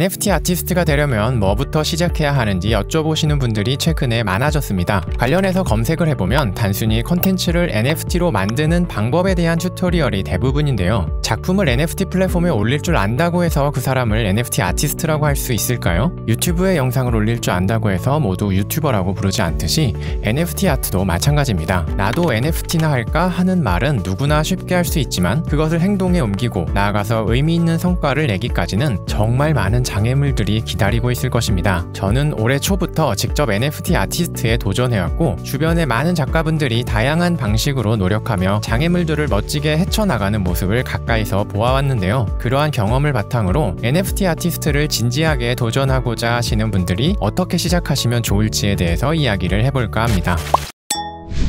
NFT 아티스트가 되려면 뭐부터 시작해야 하는지 여쭤보시는 분들이 최근에 많아졌습니다. 관련해서 검색을 해보면 단순히 콘텐츠를 NFT로 만드는 방법에 대한 튜토리얼이 대부분인데요. 작품을 NFT 플랫폼에 올릴 줄 안다고 해서 그 사람을 NFT 아티스트라고 할 수 있을까요? 유튜브에 영상을 올릴 줄 안다고 해서 모두 유튜버라고 부르지 않듯이 NFT 아트도 마찬가지입니다. 나도 NFT나 할까 하는 말은 누구나 쉽게 할 수 있지만 그것을 행동에 옮기고 나아가서 의미 있는 성과를 내기까지는 정말 많은 장애물들이 기다리고 있을 것입니다. 저는 올해 초부터 직접 NFT 아티스트에 도전해왔고 주변의 많은 작가분들이 다양한 방식으로 노력하며 장애물들을 멋지게 헤쳐나가는 모습을 가까이서 보아왔는데요. 그러한 경험을 바탕으로 NFT 아티스트를 진지하게 도전하고자 하시는 분들이 어떻게 시작하시면 좋을지에 대해서 이야기를 해볼까 합니다.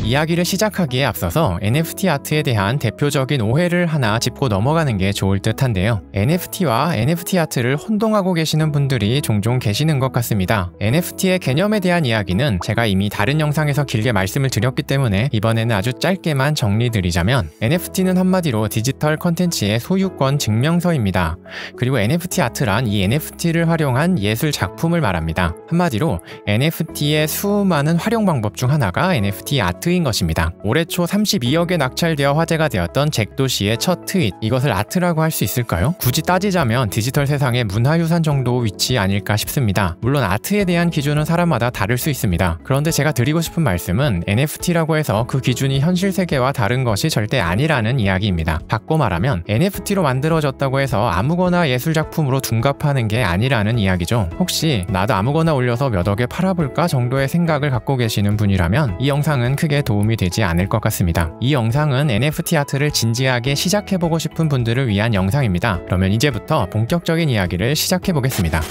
이야기를 시작하기에 앞서서 NFT 아트에 대한 대표적인 오해를 하나 짚고 넘어가는 게 좋을 듯한데요. NFT와 NFT 아트를 혼동하고 계시는 분들이 종종 계시는 것 같습니다. NFT의 개념에 대한 이야기는 제가 이미 다른 영상에서 길게 말씀을 드렸기 때문에 이번에는 아주 짧게만 정리드리자면 NFT는 한마디로 디지털 컨텐츠의 소유권 증명서입니다. 그리고 NFT 아트란 이 NFT를 활용한 예술 작품을 말합니다. 한마디로 NFT의 수많은 활용 방법 중 하나가 NFT 아트인 것입니다. 올해 초 32억에 낙찰되어 화제가 되었던 잭도시의 첫 트윗, 이것을 아트라고 할 수 있을까요? 굳이 따지자면 디지털 세상의 문화유산 정도 위치 아닐까 싶습니다. 물론 아트에 대한 기준은 사람마다 다를 수 있습니다. 그런데 제가 드리고 싶은 말씀은 NFT라고 해서 그 기준이 현실 세계와 다른 것이 절대 아니라는 이야기입니다. 바꿔 말하면 NFT로 만들어졌다고 해서 아무거나 예술작품으로 둔갑하는 게 아니라는 이야기죠. 혹시 나도 아무거나 올려서 몇 억에 팔아볼까 정도의 생각을 갖고 계시는 분이라면 이 영상은 크게 도움이 되지 않을 것 같습니다. 이 영상은 NFT 아트를 진지하게 시작해보고 싶은 분들을 위한 영상입니다. 그러면 이제부터 본격적인 이야기를 시작해보겠습니다.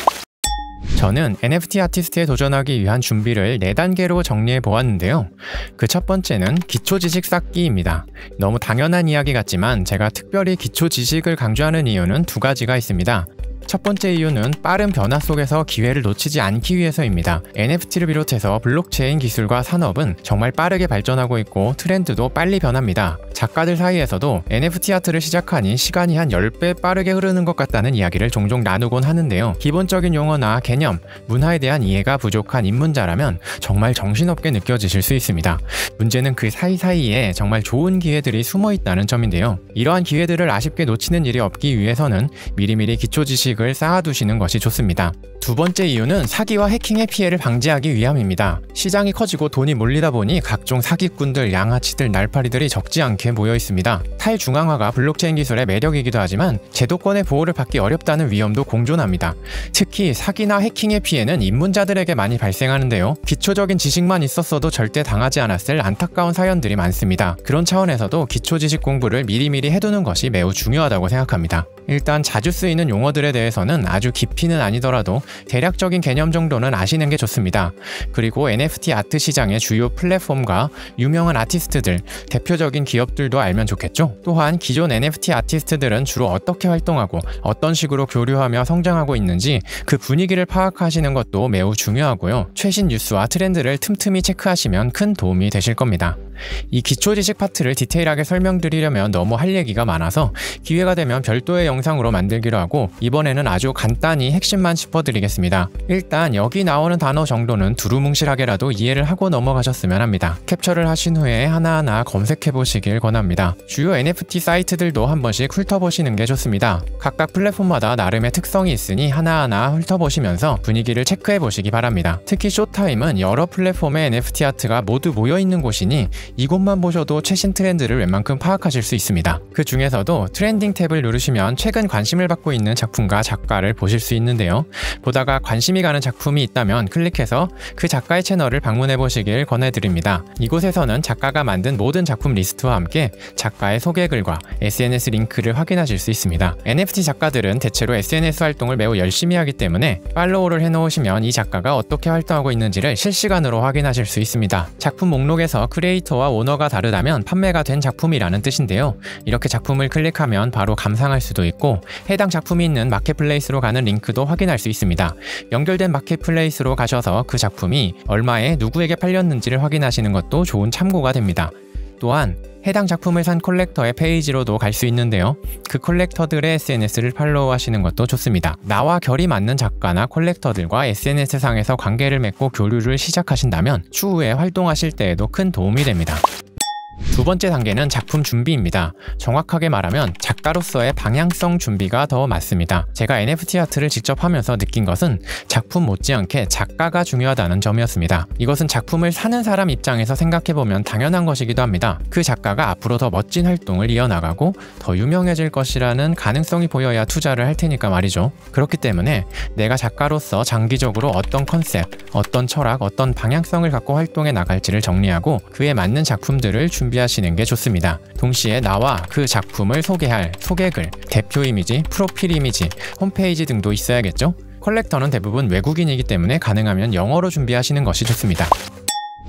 저는 NFT 아티스트에 도전하기 위한 준비를 4단계로 정리해 보았는데요. 그 첫 번째는 기초 지식 쌓기입니다. 너무 당연한 이야기 같지만 제가 특별히 기초 지식을 강조하는 이유는 2가지가 있습니다. 첫 번째 이유는 빠른 변화 속에서 기회를 놓치지 않기 위해서입니다. NFT를 비롯해서 블록체인 기술과 산업은 정말 빠르게 발전하고 있고 트렌드도 빨리 변합니다. 작가들 사이에서도 NFT 아트를 시작하니 시간이 한 10배 빠르게 흐르는 것 같다는 이야기를 종종 나누곤 하는데요. 기본적인 용어나 개념, 문화에 대한 이해가 부족한 입문자라면 정말 정신없게 느껴지실 수 있습니다. 문제는 그 사이사이에 정말 좋은 기회들이 숨어 있다는 점인데요. 이러한 기회들을 아쉽게 놓치는 일이 없기 위해서는 미리미리 기초 지식을 쌓아두시는 것이 좋습니다. 두 번째 이유는 사기와 해킹의 피해를 방지하기 위함입니다. 시장이 커지고 돈이 몰리다 보니 각종 사기꾼들, 양아치들, 날파리들이 적지 않게 모여 있습니다. 탈중앙화가 블록체인 기술의 매력이기도 하지만 제도권의 보호를 받기 어렵다는 위험도 공존합니다. 특히 사기나 해킹의 피해는 입문자들에게 많이 발생하는데요. 기초적인 지식만 있었어도 절대 당하지 않았을 안타까운 사연들이 많습니다. 그런 차원에서도 기초 지식 공부를 미리미리 해두는 것이 매우 중요하다고 생각합니다. 일단 자주 쓰이는 용어들에 대해서는 아주 깊이는 아니더라도 대략적인 개념 정도는 아시는 게 좋습니다. 그리고 NFT 아트 시장의 주요 플랫폼과 유명한 아티스트들, 대표적인 기업들도 알면 좋겠죠? 또한 기존 NFT 아티스트들은 주로 어떻게 활동하고 어떤 식으로 교류하며 성장하고 있는지 그 분위기를 파악하시는 것도 매우 중요하고요. 최신 뉴스와 트렌드를 틈틈이 체크하시면 큰 도움이 되실 겁니다. 이 기초 지식 파트를 디테일하게 설명드리려면 너무 할 얘기가 많아서 기회가 되면 별도의 영상으로 만들기로 하고 이번에는 아주 간단히 핵심만 짚어드리겠습니다. 일단 여기 나오는 단어 정도는 두루뭉실하게라도 이해를 하고 넘어가셨으면 합니다. 캡처를 하신 후에 하나하나 검색해보시길 권합니다. 주요 NFT 사이트들도 한 번씩 훑어보시는 게 좋습니다. 각각 플랫폼마다 나름의 특성이 있으니 하나하나 훑어보시면서 분위기를 체크해보시기 바랍니다. 특히 쇼타임은 여러 플랫폼의 NFT 아트가 모두 모여있는 곳이니 이곳만 보셔도 최신 트렌드를 웬만큼 파악하실 수 있습니다. 그 중에서도 트렌딩 탭을 누르시면 최근 관심을 받고 있는 작품과 작가를 보실 수 있는데요. 보다가 관심이 가는 작품이 있다면 클릭해서 그 작가의 채널을 방문해 보시길 권해드립니다. 이곳에서는 작가가 만든 모든 작품 리스트와 함께 작가의 소개글과 SNS 링크를 확인하실 수 있습니다. NFT 작가들은 대체로 SNS 활동을 매우 열심히 하기 때문에 팔로우를 해놓으시면 이 작가가 어떻게 활동하고 있는지를 실시간으로 확인하실 수 있습니다. 작품 목록에서 크리에이터와 오너가 다르다면 판매가 된 작품이라는 뜻인데요. 이렇게 작품을 클릭하면 바로 감상할 수도 있고 해당 작품이 있는 마켓플레이스로 가는 링크도 확인할 수 있습니다. 연결된 마켓플레이스로 가셔서 그 작품이 얼마에 누구에게 팔렸는지를 확인하시는 것도 좋은 참고가 됩니다. 또한 해당 작품을 산 컬렉터의 페이지로도 갈 수 있는데요. 그 컬렉터들의 SNS를 팔로우하시는 것도 좋습니다. 나와 결이 맞는 작가나 컬렉터들과 SNS상에서 관계를 맺고 교류를 시작하신다면 추후에 활동하실 때에도 큰 도움이 됩니다. 두 번째 단계는 작품 준비입니다. 정확하게 말하면 작가로서의 방향성 준비가 더 맞습니다. 제가 NFT 아트를 직접 하면서 느낀 것은 작품 못지않게 작가가 중요하다는 점이었습니다. 이것은 작품을 사는 사람 입장에서 생각해보면 당연한 것이기도 합니다. 그 작가가 앞으로 더 멋진 활동을 이어나가고 더 유명해질 것이라는 가능성이 보여야 투자를 할 테니까 말이죠. 그렇기 때문에 내가 작가로서 장기적으로 어떤 컨셉, 어떤 철학, 어떤 방향성을 갖고 활동해 나갈지를 정리하고 그에 맞는 작품들을 준비하시는 게 좋습니다. 동시에 나와 그 작품을 소개할 소개글, 대표 이미지, 프로필 이미지, 홈페이지 등도 있어야겠죠? 컬렉터는 대부분 외국인이기 때문에 가능하면 영어로 준비하시는 것이 좋습니다.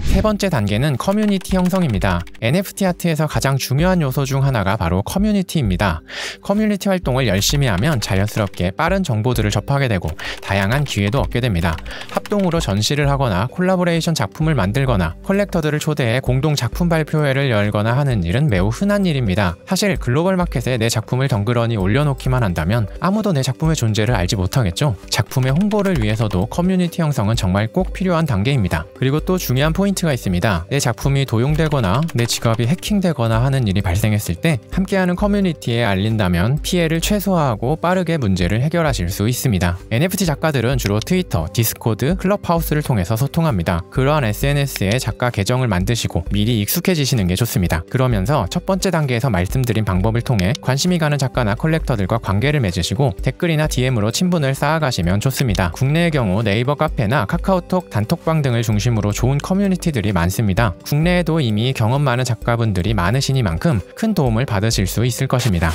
세 번째 단계는 커뮤니티 형성입니다. NFT 아트에서 가장 중요한 요소 중 하나가 바로 커뮤니티입니다. 커뮤니티 활동을 열심히 하면 자연스럽게 빠른 정보들을 접하게 되고 다양한 기회도 얻게 됩니다. 합동으로 전시를 하거나 콜라보레이션 작품을 만들거나 컬렉터들을 초대해 공동 작품 발표회를 열거나 하는 일은 매우 흔한 일입니다. 사실 글로벌 마켓에 내 작품을 덩그러니 올려놓기만 한다면 아무도 내 작품의 존재를 알지 못하겠죠. 작품의 홍보를 위해서도 커뮤니티 형성은 정말 꼭 필요한 단계입니다. 그리고 또 중요한 포인트가 있습니다. 내 작품이 도용되거나 내 지갑이 해킹되거나 하는 일이 발생했을 때 함께하는 커뮤니티에 알린다면 피해를 최소화하고 빠르게 문제를 해결하실 수 있습니다. NFT 작가들은 주로 트위터, 디스코드, 클럽하우스를 통해서 소통합니다. 그러한 SNS에 작가 계정을 만드시고 미리 익숙해지시는 게 좋습니다. 그러면서 첫 번째 단계에서 말씀드린 방법을 통해 관심이 가는 작가나 컬렉터들과 관계를 맺으시고 댓글이나 DM으로 친분을 쌓아가시면 좋습니다. 국내의 경우 네이버 카페나 카카오톡, 단톡방 등을 중심으로 좋은 커뮤니티들이 많습니다. 국내에도 이미 경험 많은 작가분들이 많으시니만큼 큰 도움을 받으실 수 있을 것입니다.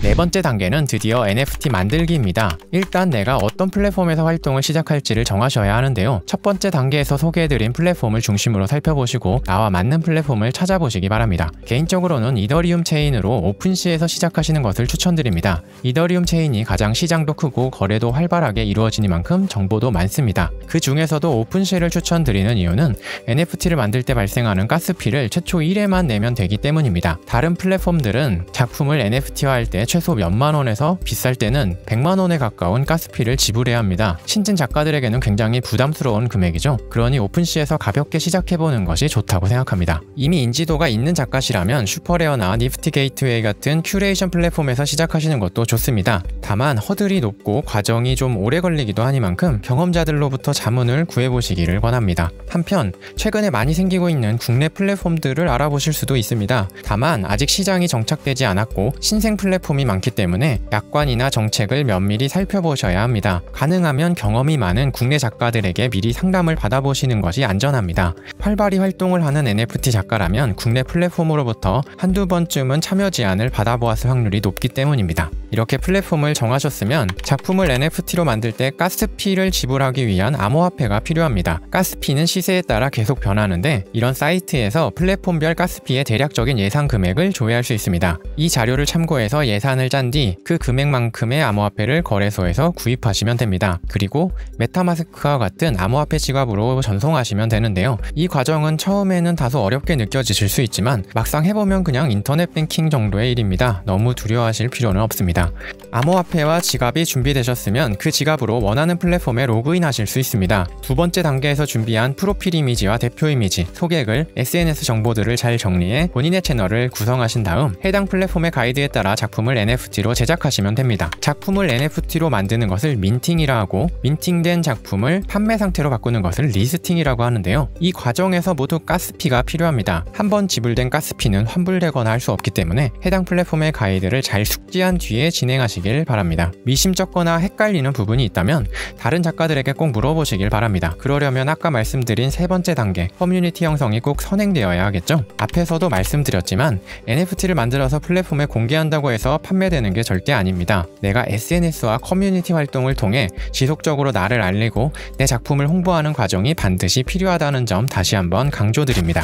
네 번째 단계는 드디어 NFT 만들기입니다. 일단 내가 어떤 플랫폼에서 활동을 시작할지를 정하셔야 하는데요. 첫 번째 단계에서 소개해드린 플랫폼을 중심으로 살펴보시고 나와 맞는 플랫폼을 찾아보시기 바랍니다. 개인적으로는 이더리움 체인으로 오픈시에서 시작하시는 것을 추천드립니다. 이더리움 체인이 가장 시장도 크고 거래도 활발하게 이루어지니만큼 정보도 많습니다. 그 중에서도 오픈시를 추천드리는 이유는 NFT를 만들 때 발생하는 가스피를 최초 1회만 내면 되기 때문입니다. 다른 플랫폼들은 작품을 NFT화할 때 최소 몇만 원에서 비쌀 때는 100만 원에 가까운 가스피를 지불해야 합니다. 신진 작가들에게는 굉장히 부담스러운 금액이죠. 그러니 오픈시에서 가볍게 시작해보는 것이 좋다고 생각합니다. 이미 인지도가 있는 작가시라면 슈퍼레어나 니프티 게이트웨이 같은 큐레이션 플랫폼에서 시작하시는 것도 좋습니다. 다만 허들이 높고 과정이 좀 오래 걸리기도 하니만큼 경험자들로부터 자문을 구해보시기를 권합니다. 한편 최근에 많이 생기고 있는 국내 플랫폼들을 알아보실 수도 있습니다. 다만 아직 시장이 정착되지 않았고 신생 플랫폼이 많기 때문에 약관이나 정책을 면밀히 살펴보셔야 합니다. 가능하면 경험이 많은 국내 작가들에게 미리 상담을 받아보시는 것이 안전합니다. 활발히 활동을 하는 NFT 작가라면 국내 플랫폼으로부터 한두 번쯤은 참여 제안을 받아보았을 확률이 높기 때문입니다. 이렇게 플랫폼을 정하셨으면 작품을 NFT로 만들 때 가스피를 지불하기 위한 암호화폐가 필요합니다. 가스피는 시세에 따라 계속 변하는데 이런 사이트에서 플랫폼별 가스피의 대략적인 예상 금액을 조회할 수 있습니다. 이 자료를 참고해서 예산을 짠 뒤 그 금액만큼의 암호화폐를 거래소에서 구입하시면 됩니다. 그리고 메타마스크와 같은 암호화폐 지갑으로 전송하시면 되는데요. 이 과정은 처음에는 다소 어렵게 느껴지실 수 있지만 막상 해보면 그냥 인터넷 뱅킹 정도의 일입니다. 너무 두려워하실 필요는 없습니다. 암호화폐와 지갑이 준비되셨으면 그 지갑으로 원하는 플랫폼에 로그인하실 수 있습니다. 두 번째 단계에서 준비한 프로필 이미지와 대표 이미지, 소개글, SNS 정보들을 잘 정리해 본인의 채널을 구성하신 다음 해당 플랫폼의 가이드에 따라 작품을 NFT로 제작하시면 됩니다. 작품을 NFT로 만드는 것을 민팅이라 하고 민팅된 작품을 판매 상태로 바꾸는 것을 리스팅이라고 하는데요. 이 과정에서 모두 가스피가 필요합니다. 한번 지불된 가스피는 환불되거나 할 수 없기 때문에 해당 플랫폼의 가이드를 잘 숙지한 뒤에 진행하시길 바랍니다. 미심쩍거나 헷갈리는 부분이 있다면 다른 작가들에게 꼭 물어보시길 바랍니다. 그러려면 아까 말씀드린 세 번째 단계 커뮤니티 형성이 꼭 선행되어야 하겠죠? 앞에서도 말씀드렸지만 NFT를 만들어서 플랫폼에 공개한다고 해서 판매되는 게 절대 아닙니다. 내가 SNS와 커뮤니티 활동을 통해 지속적으로 나를 알리고 내 작품을 홍보하는 과정이 반드시 필요하다는 점 다시 한번 강조드립니다.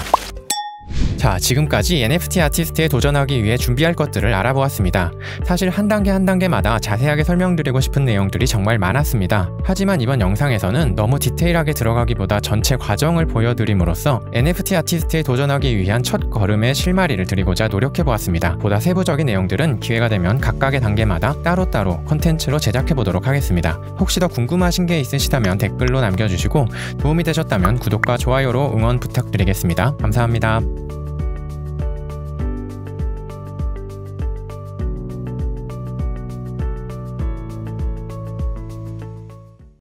자, 지금까지 NFT 아티스트에 도전하기 위해 준비할 것들을 알아보았습니다. 사실 한 단계 한 단계마다 자세하게 설명드리고 싶은 내용들이 정말 많았습니다. 하지만 이번 영상에서는 너무 디테일하게 들어가기보다 전체 과정을 보여드림으로써 NFT 아티스트에 도전하기 위한 첫 걸음의 실마리를 드리고자 노력해보았습니다. 보다 세부적인 내용들은 기회가 되면 각각의 단계마다 따로따로 콘텐츠로 제작해보도록 하겠습니다. 혹시 더 궁금하신 게 있으시다면 댓글로 남겨주시고 도움이 되셨다면 구독과 좋아요로 응원 부탁드리겠습니다. 감사합니다.